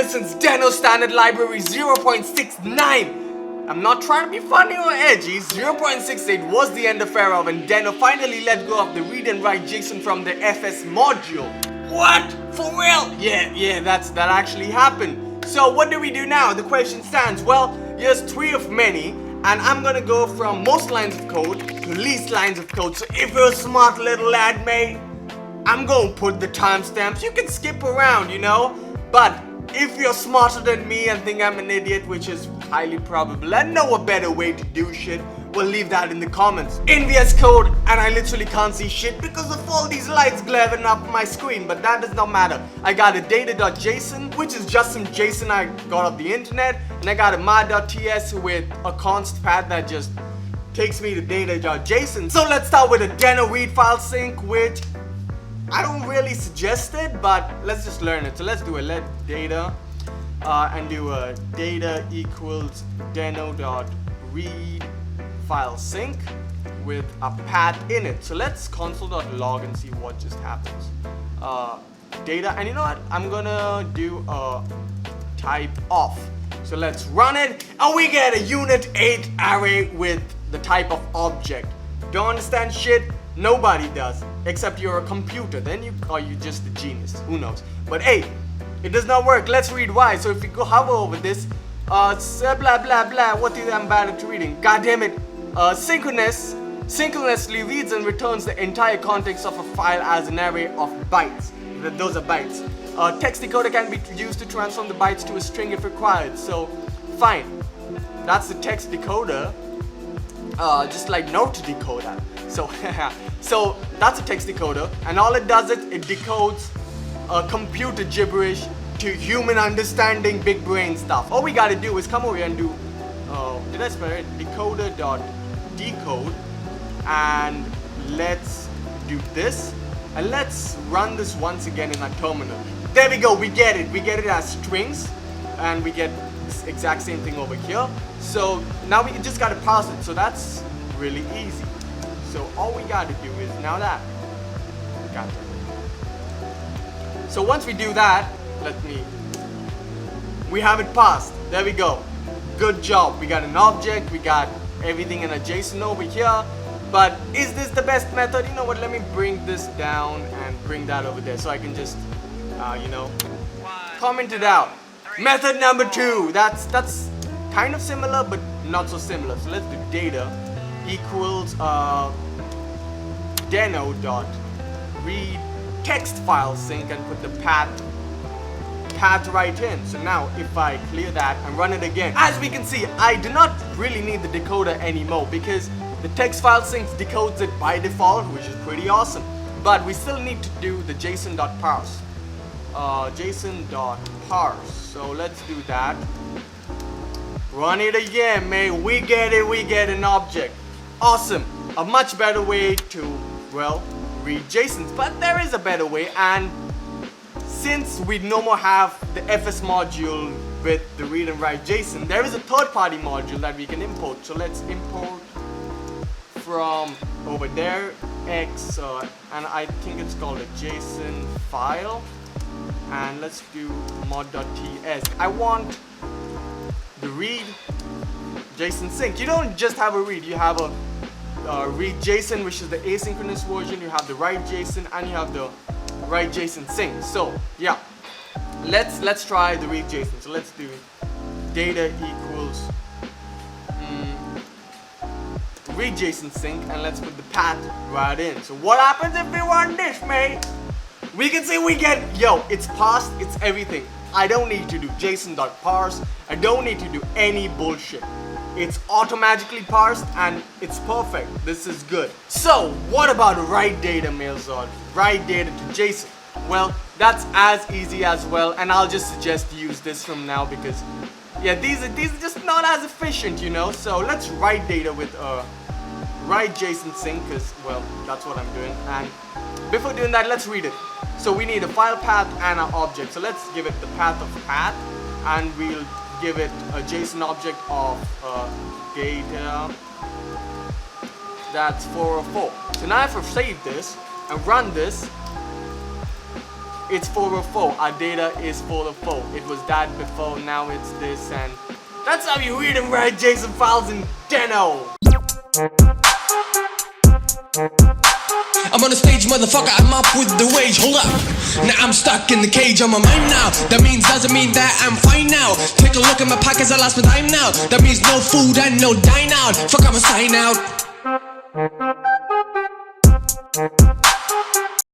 ever since Deno standard library 0.69. I'm not trying to be funny or edgy. 0.68 was the end of era when Deno finally let go of the read and write JSON from the FS module. What? For real? Yeah, that actually happened. So what do we do now? The question stands. Well, here's 3 of many, and I'm gonna go from most lines of code to least lines of code. So if you're a smart little lad, mate, I'm gonna put the timestamps. You can skip around, you know, but if you're smarter than me and think I'm an idiot, which is highly probable, and know a better way to do shit, well, leave that in the comments. In VS Code, and I literally can't see shit because of all these lights glaring up my screen, but that does not matter. I got a data.json, which is just some JSON I got off the internet, and I got a my.ts with a const path that just takes me to data.json. So let's start with a Deno.readFile sync, which I don't really suggest it, but let's just learn it. So let's do a let data and do a data equals Deno.readFile sync with a path in it. So let's console.log and see what just happens. Data, and you know what? I'm gonna do a type of. So let's run it, and we get a unit 8 array with the type of object. Don't understand shit? Nobody does, except you're a computer. Then you just a genius. Who knows? But hey, it does not work. Let's read why. So if you go hover over this, blah blah blah. What is I'm bad at reading? God damn it! Synchronously reads and returns the entire context of a file as an array of bytes. Those are bytes. Text decoder can be used to transform the bytes to a string if required. So fine, that's the text decoder. Just like note decoder. So that's a text decoder, and all it does it decodes computer gibberish to human understanding, big brain stuff. All we gotta do is come over here and do did I spell it? Decoder.decode, and let's do this, and let's run this once again in our terminal. There we go, we get it as strings, and we get this exact same thing over here. So now we just gotta parse it, so that's really easy. So all we gotta do is now that. Gotcha. So once we do that, we have it parsed. There we go. Good job. We got an object, we got everything in a JSON over here. But is this the best method? You know what, let me bring this down and bring that over there so I can just, comment it out. Method number 2. That's kind of similar, but not so similar. So let's do data equals Deno.readTextFile sync and put the path right in. So now if I clear that and run it again, as we can see, I do not really need the decoder anymore because the text file sync decodes it by default, which is pretty awesome. But we still need to do the JSON.parse. JSON.parse. So let's do that. Run it again, man. We get an object. Awesome. A much better way to, well, read JSONs. But there is a better way, and since we no more have the FS module with the read and write JSON, there is a third-party module that we can import. So let's import from over there, and I think it's called a JSON file. And let's do mod.ts. I want the read JSON sync. You don't just have a read, you have a read JSON, which is the asynchronous version, you have the write JSON, and you have the write JSON sync. So yeah, let's try the read JSON. So let's do data equals read JSON sync, and let's put the path right in. So what happens if we run this, mate? We can see we get, it's parsed, it's everything. I don't need to do JSON.parse. I don't need to do any bullshit. It's automatically parsed and it's perfect. This is good. So what about write data, Mailzord? Write data to JSON. Well, that's as easy as well, and I'll just suggest to use this from now because these are just not as efficient, you know. So let's write data with write JSON sync, because well, that's what I'm doing. And before doing that, let's read it. So we need a file path and an object. So let's give it the path of path, and we'll give it a JSON object of data. That's 404. So now if I save this and run this, it's 404. Our data is 404. It was that before, now it's this, and that's how you read and write JSON files in Deno. I'm on the stage, motherfucker, I'm up with the rage, hold up. Now I'm stuck in the cage, I'm a mime now. That means, doesn't mean that I'm fine now. Take a look at my pockets, I lost my time now. That means no food and no dine out. Fuck, I'm a sign out.